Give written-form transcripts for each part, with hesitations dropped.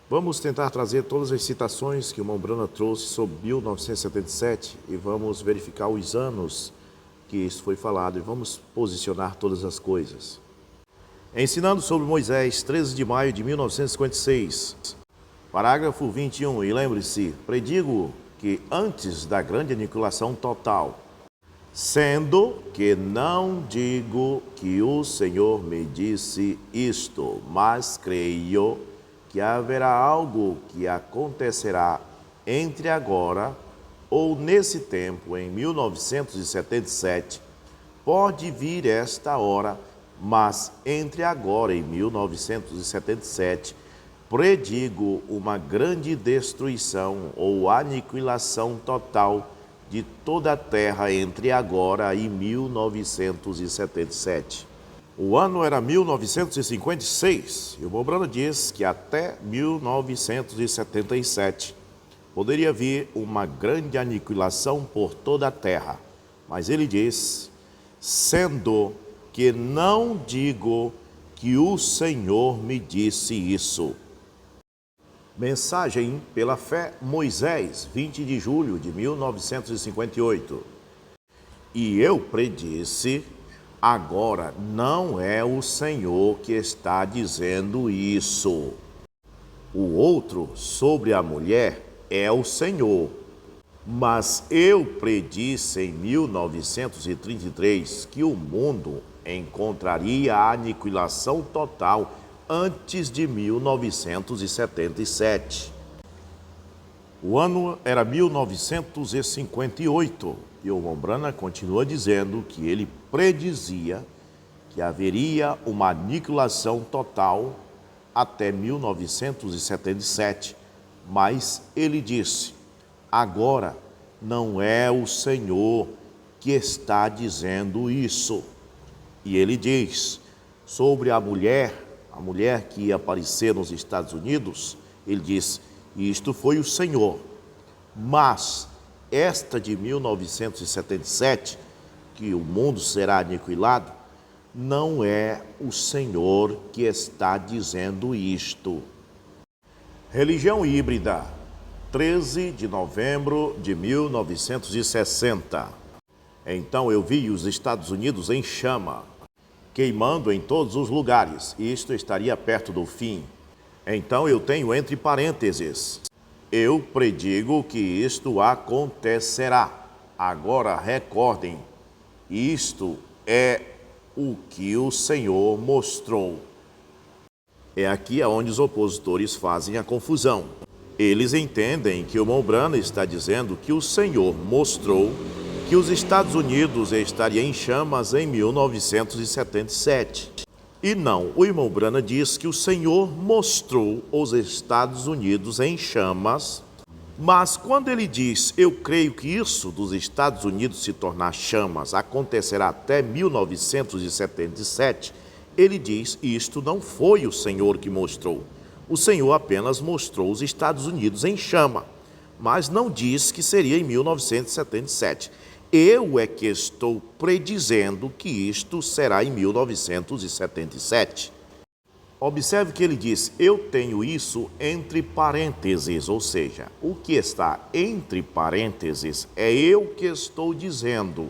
Vamos tentar trazer todas as citações que o irmão Brana trouxe sobre 1977 e vamos verificar os anos que isso foi falado e vamos posicionar todas as coisas. Ensinando sobre Moisés, 13 de maio de 1956, parágrafo 21, e lembre-se, predigo que antes da grande aniquilação total, sendo que não digo que o Senhor me disse isto, mas creio que haverá algo que acontecerá entre agora ou nesse tempo, em 1977, pode vir esta hora, mas entre agora e 1977, predigo uma grande destruição ou aniquilação total de toda a terra entre agora e 1977. O ano era 1956 e o irmão Brana diz que até 1977 poderia vir uma grande aniquilação por toda a terra. Mas ele diz, sendo que não digo que o Senhor me disse isso. Mensagem pela fé, Moisés, 20 de julho de 1958. E eu predisse, agora não é o Senhor que está dizendo isso. O outro sobre a mulher é o Senhor. Mas eu predisse em 1933 que o mundo encontraria a aniquilação total antes de 1977. O ano era 1958 e o irmão Brana continua dizendo que ele predizia que haveria uma aniquilação total até 1977, mas ele disse, agora não é o Senhor que está dizendo isso. E ele diz sobre a mulher que ia aparecer nos Estados Unidos, ele diz, isto foi o Senhor, mas esta de 1977, que o mundo será aniquilado, não é o Senhor que está dizendo isto. Religião híbrida, 13 de novembro de 1960. Então eu vi os Estados Unidos em chama, queimando em todos os lugares, e isto estaria perto do fim. Então eu tenho entre parênteses, eu predigo que isto acontecerá. Agora recordem, isto é o que o Senhor mostrou. É aqui onde os opositores fazem a confusão. Eles entendem que o irmão Brana está dizendo que o Senhor mostrou que os Estados Unidos estariam em chamas em 1977. E não, o irmão Brana diz que o Senhor mostrou os Estados Unidos em chamas, mas quando ele diz, eu creio que isso dos Estados Unidos se tornar chamas acontecerá até 1977, ele diz, isto não foi o Senhor que mostrou. O Senhor apenas mostrou os Estados Unidos em chama, mas não diz que seria em 1977. Eu é que estou predizendo que isto será em 1977. Observe que ele diz, eu tenho isso entre parênteses, ou seja, o que está entre parênteses é eu que estou dizendo.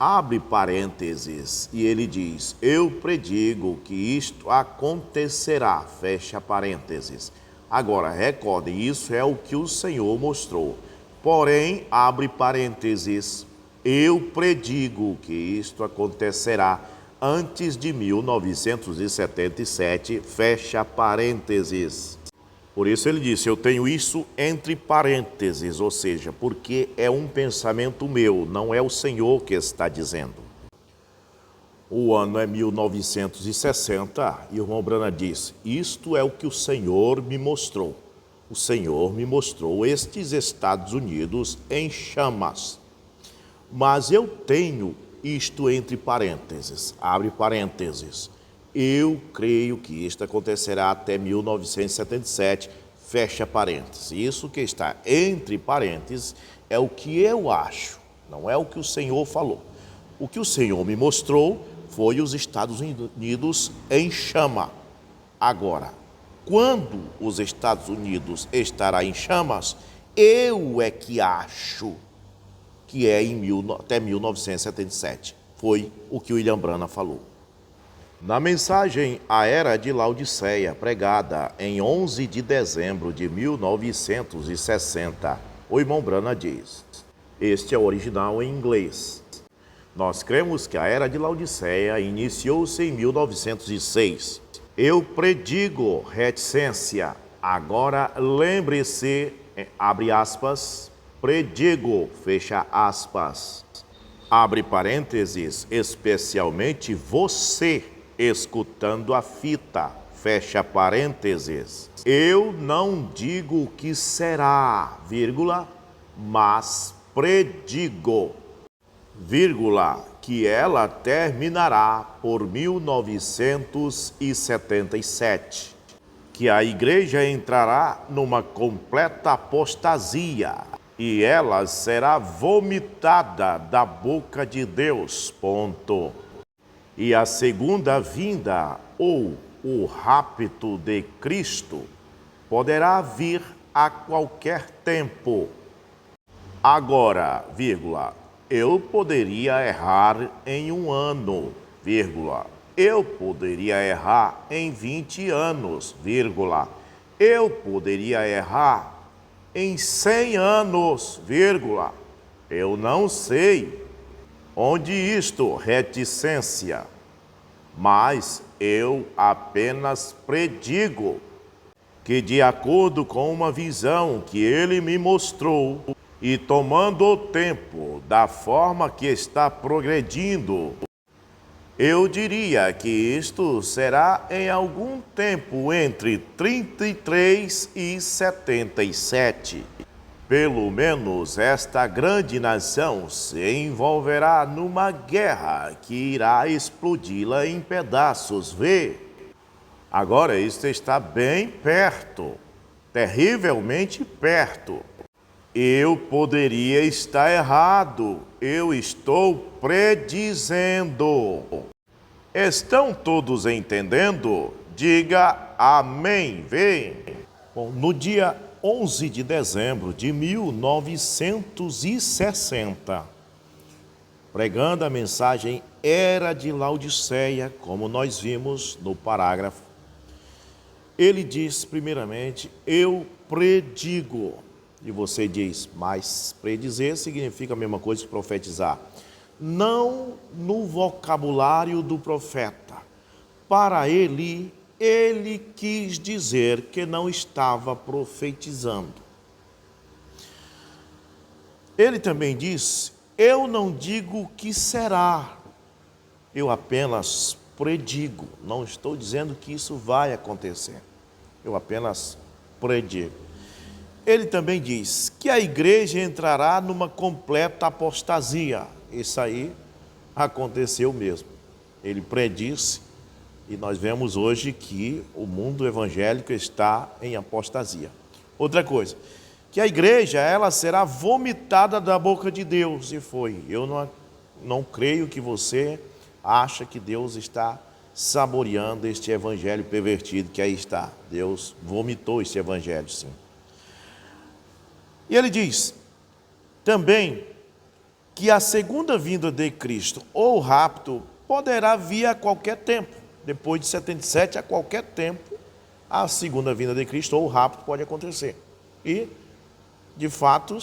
Abre parênteses e ele diz, eu predigo que isto acontecerá, fecha parênteses. Agora, recordem, isso é o que o Senhor mostrou. Porém, abre parênteses, eu predigo que isto acontecerá antes de 1977, fecha parênteses. Por isso ele disse, eu tenho isso entre parênteses, ou seja, porque é um pensamento meu, não é o Senhor que está dizendo. O ano é 1960 e o irmão Brana diz, isto é o que o Senhor me mostrou. O Senhor me mostrou estes Estados Unidos em chamas. Mas eu tenho isto entre parênteses, abre parênteses. Eu creio que isto acontecerá até 1977, fecha parênteses. Isso que está entre parênteses é o que eu acho, não é o que o Senhor falou. O que o Senhor me mostrou foi os Estados Unidos em chama. Agora, quando os Estados Unidos estará em chamas, eu é que acho que é até 1977. Foi o que William Branham falou. Na mensagem A Era de Laodiceia, pregada em 11 de dezembro de 1960, o irmão Branham diz: este é o original em inglês. Nós cremos que a Era de Laodiceia iniciou-se em 1906. Eu predigo reticência. Agora lembre-se, abre aspas, predigo, fecha aspas. Abre parênteses, especialmente você, escutando a fita, fecha parênteses. Eu não digo o que será, vírgula, mas predigo, vírgula, que ela terminará por 1977, que a igreja entrará numa completa apostasia e ela será vomitada da boca de Deus, ponto. E a segunda vinda, ou o rapto de Cristo, poderá vir a qualquer tempo. Agora, vírgula, eu poderia errar em 1 ano, vírgula, eu poderia errar em 20 anos, vírgula, eu poderia errar em 100 anos, vírgula, eu não sei. Onde isto? Reticência. Mas eu apenas predigo que, de acordo com uma visão que ele me mostrou, e tomando o tempo da forma que está progredindo, eu diria que isto será em algum tempo entre 33 e 77. Pelo menos esta grande nação se envolverá numa guerra que irá explodi-la em pedaços. Vê? Agora isto está bem perto, terrivelmente perto. Eu poderia estar errado, eu estou predizendo. Estão todos entendendo? Diga amém, vem. Bom, no dia 11 de dezembro de 1960, pregando a mensagem Era de Laodiceia, como nós vimos no parágrafo, ele diz primeiramente, eu predigo. E você diz, mas predizer significa a mesma coisa que profetizar. Não no vocabulário do profeta. Para ele quis dizer que não estava profetizando. Ele também diz, eu não digo o que será, eu apenas predigo. Não estou dizendo que isso vai acontecer, eu apenas predigo. Ele também diz que a igreja entrará numa completa apostasia. Isso aí aconteceu mesmo. Ele predisse e nós vemos hoje que o mundo evangélico está em apostasia. Outra coisa, que a igreja ela será vomitada da boca de Deus, e foi. Eu não creio que você acha que Deus está saboreando este evangelho pervertido que aí está. Deus vomitou este evangelho, sim. E ele diz também que a segunda vinda de Cristo, ou o rapto, poderá vir a qualquer tempo. Depois de 77, a qualquer tempo, a segunda vinda de Cristo, ou o rapto, pode acontecer. E, de fato,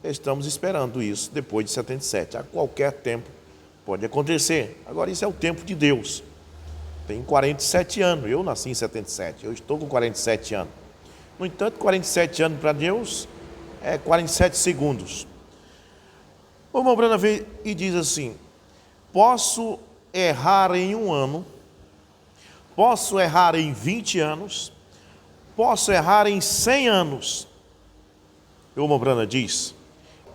estamos esperando isso depois de 77. A qualquer tempo pode acontecer. Agora, isso é o tempo de Deus. Tem 47 anos. Eu nasci em 77. Eu estou com 47 anos. No entanto, 47 anos para Deus é 47 segundos. O irmão Branham vem e diz assim, posso errar em 1 ano, posso errar em 20 anos, posso errar em 100 anos. O irmão Branham diz,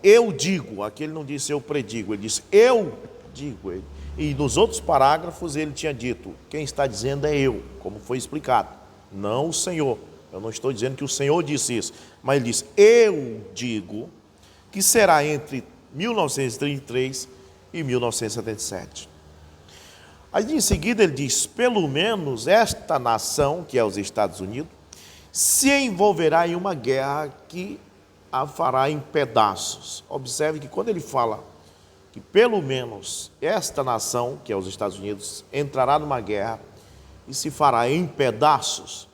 eu digo, aqui ele não disse eu predigo, ele disse eu digo. E nos outros parágrafos ele tinha dito, quem está dizendo é eu, como foi explicado, não o Senhor. Eu não estou dizendo que o Senhor disse isso, mas ele diz, eu digo que será entre 1933 e 1977. Aí em seguida ele diz, pelo menos esta nação, que é os Estados Unidos, se envolverá em uma guerra que a fará em pedaços. Observe que quando ele fala que pelo menos esta nação, que é os Estados Unidos, entrará numa guerra e se fará em pedaços,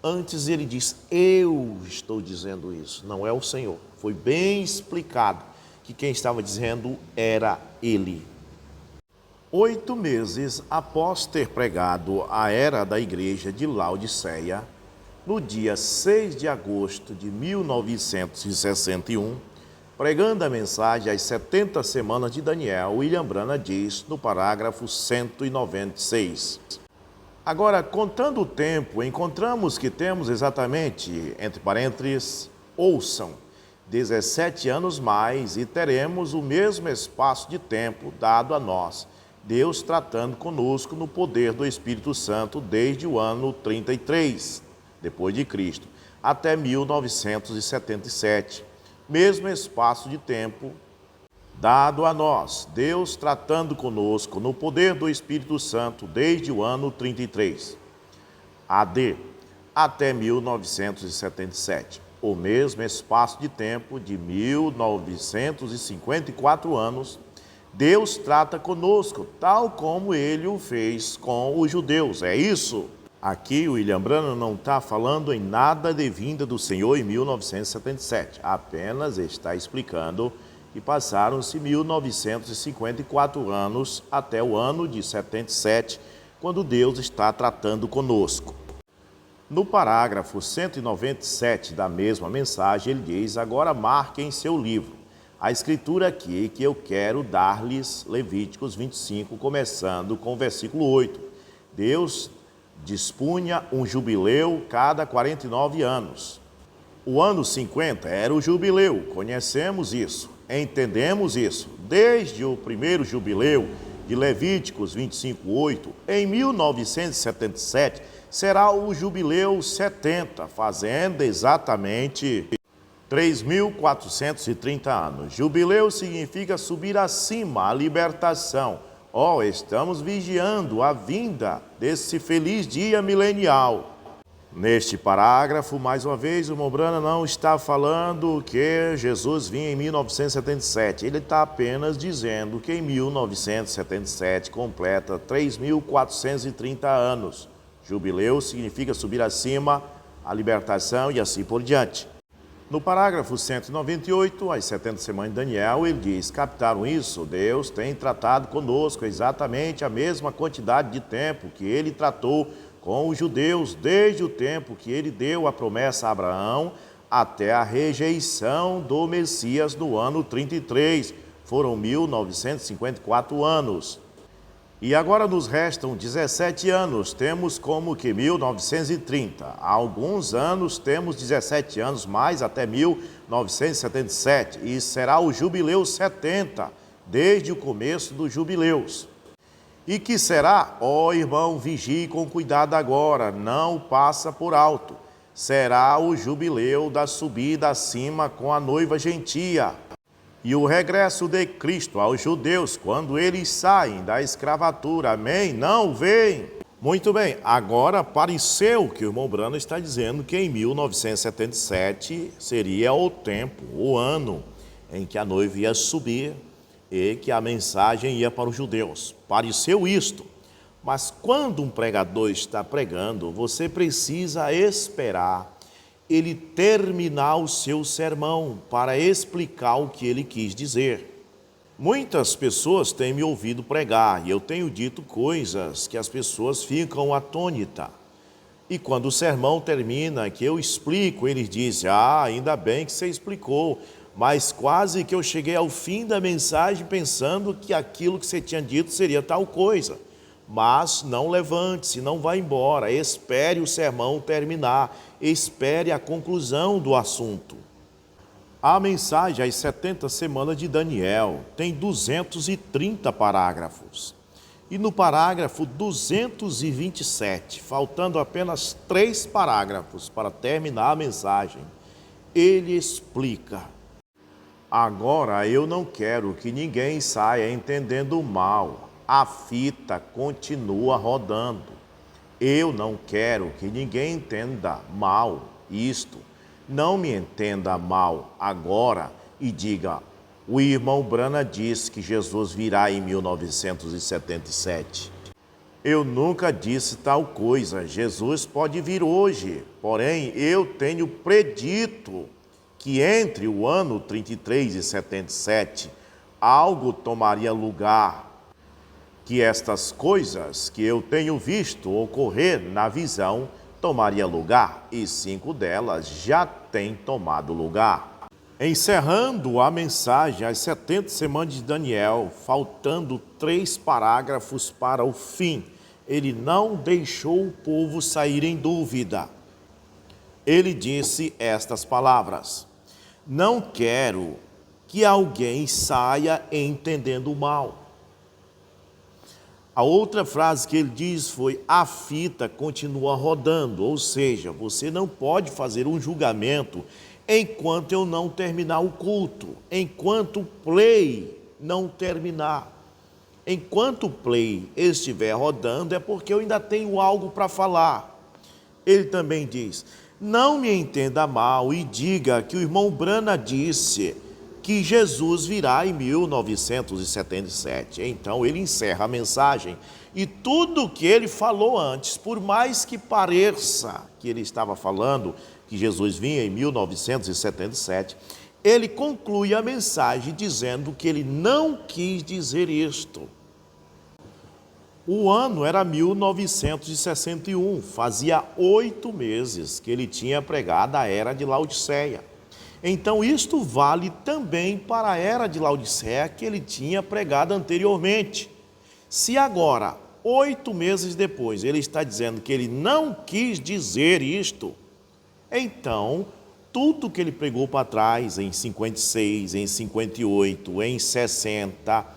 antes ele diz, eu estou dizendo isso, não é o Senhor. Foi bem explicado que quem estava dizendo era ele. 8 meses após ter pregado a era da igreja de Laodiceia, no dia 6 de agosto de 1961, pregando a mensagem às 70 semanas de Daniel, William Branham diz no parágrafo 196. Agora, contando o tempo, encontramos que temos exatamente, entre parênteses, ouçam, 17 anos mais e teremos o mesmo espaço de tempo dado a nós, Deus tratando conosco no poder do Espírito Santo desde o ano 33, depois de Cristo, até 1977. Mesmo espaço de tempo dado a nós, Deus tratando conosco no poder do Espírito Santo desde o ano 33, AD, até 1977. O mesmo espaço de tempo de 1954 anos, Deus trata conosco, tal como Ele o fez com os judeus. É isso? Aqui o William Branham não está falando em nada de vinda do Senhor em 1977, apenas está explicando que passaram-se 1954 anos até o ano de 77, quando Deus está tratando conosco. No parágrafo 197 da mesma mensagem, ele diz, agora marque em seu livro a escritura aqui que eu quero dar-lhes, Levíticos 25, começando com o versículo 8. Deus dispunha um jubileu cada 49 anos. O ano 50 era o jubileu, conhecemos isso, entendemos isso. Desde o primeiro jubileu de Levíticos 25, 8, em 1977, será o jubileu 70, fazendo exatamente 3.430 anos. Jubileu significa subir acima, a libertação. Estamos vigiando a vinda desse feliz dia milenial. Neste parágrafo, mais uma vez, o irmão Branham não está falando que Jesus vinha em 1977. Ele está apenas dizendo que em 1977 completa 3.430 anos. Jubileu significa subir acima, a libertação e assim por diante. No parágrafo 198, às 70 semanas de Daniel, ele diz, captaram isso? Deus tem tratado conosco exatamente a mesma quantidade de tempo que ele tratou com os judeus, desde o tempo que ele deu a promessa a Abraão até a rejeição do Messias no ano 33. Foram 1954 anos. E agora nos restam 17 anos, temos como que 1930. Há alguns anos temos 17 anos mais até 1977 e será o jubileu 70, desde o começo dos jubileus. E que será? Irmão, vigie com cuidado agora, não passa por alto. Será o jubileu da subida acima com a noiva gentia. E o regresso de Cristo aos judeus, quando eles saem da escravatura, amém? Não vem. Muito bem, agora pareceu que o irmão Branham está dizendo que em 1977 seria o tempo, o ano em que a noiva ia subir e que a mensagem ia para os judeus. Pareceu isto, mas quando um pregador está pregando, você precisa esperar ele terminar o seu sermão para explicar o que ele quis dizer. Muitas pessoas têm me ouvido pregar e eu tenho dito coisas que as pessoas ficam atônitas. E quando o sermão termina, que eu explico, eles dizem, ainda bem que você explicou, mas quase que eu cheguei ao fim da mensagem pensando que aquilo que você tinha dito seria tal coisa. Mas não levante-se, não vá embora, espere o sermão terminar, espere a conclusão do assunto. A mensagem às 70 semanas de Daniel tem 230 parágrafos. E no parágrafo 227, faltando apenas 3 parágrafos para terminar a mensagem, ele explica: agora eu não quero que ninguém saia entendendo mal. A fita continua rodando. Eu não quero que ninguém entenda mal isto. Não me entenda mal agora e diga: o irmão Brana disse que Jesus virá em 1977. Eu nunca disse tal coisa. Jesus pode vir hoje, porém eu tenho predito que entre o ano 33 e 77 algo tomaria lugar, que estas coisas que eu tenho visto ocorrer na visão tomaria lugar, e 5 delas já têm tomado lugar. Encerrando a mensagem, as 70 semanas de Daniel, faltando 3 parágrafos para o fim, ele não deixou o povo sair em dúvida. Ele disse estas palavras: não quero que alguém saia entendendo mal. A outra frase que ele diz foi: a fita continua rodando, ou seja, você não pode fazer um julgamento enquanto eu não terminar o culto, enquanto o play não terminar. Enquanto o play estiver rodando, é porque eu ainda tenho algo para falar. Ele também diz: não me entenda mal e diga que o irmão Brana disse que Jesus virá em 1977. Então ele encerra a mensagem e tudo o que ele falou antes, por mais que pareça que ele estava falando que Jesus vinha em 1977, ele conclui a mensagem dizendo que ele não quis dizer isto. O ano era 1961, fazia 8 meses que ele tinha pregado a era de Laodiceia. Então isto vale também para a era de Laodiceia que ele tinha pregado anteriormente. Se agora, 8 meses depois, ele está dizendo que ele não quis dizer isto, então tudo que ele pregou para trás, em 56, em 58, em 60...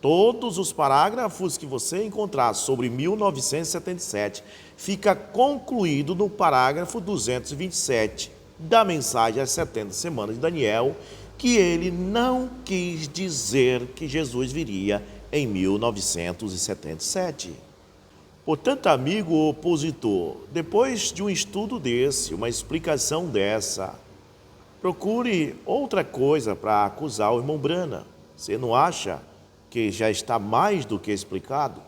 todos os parágrafos que você encontrar sobre 1977 fica concluído no parágrafo 227 da mensagem às 70 semanas de Daniel, que ele não quis dizer que Jesus viria em 1977. Portanto, amigo opositor, depois de um estudo desse, uma explicação dessa, procure outra coisa para acusar o irmão Brana. Você não acha que já está mais do que explicado?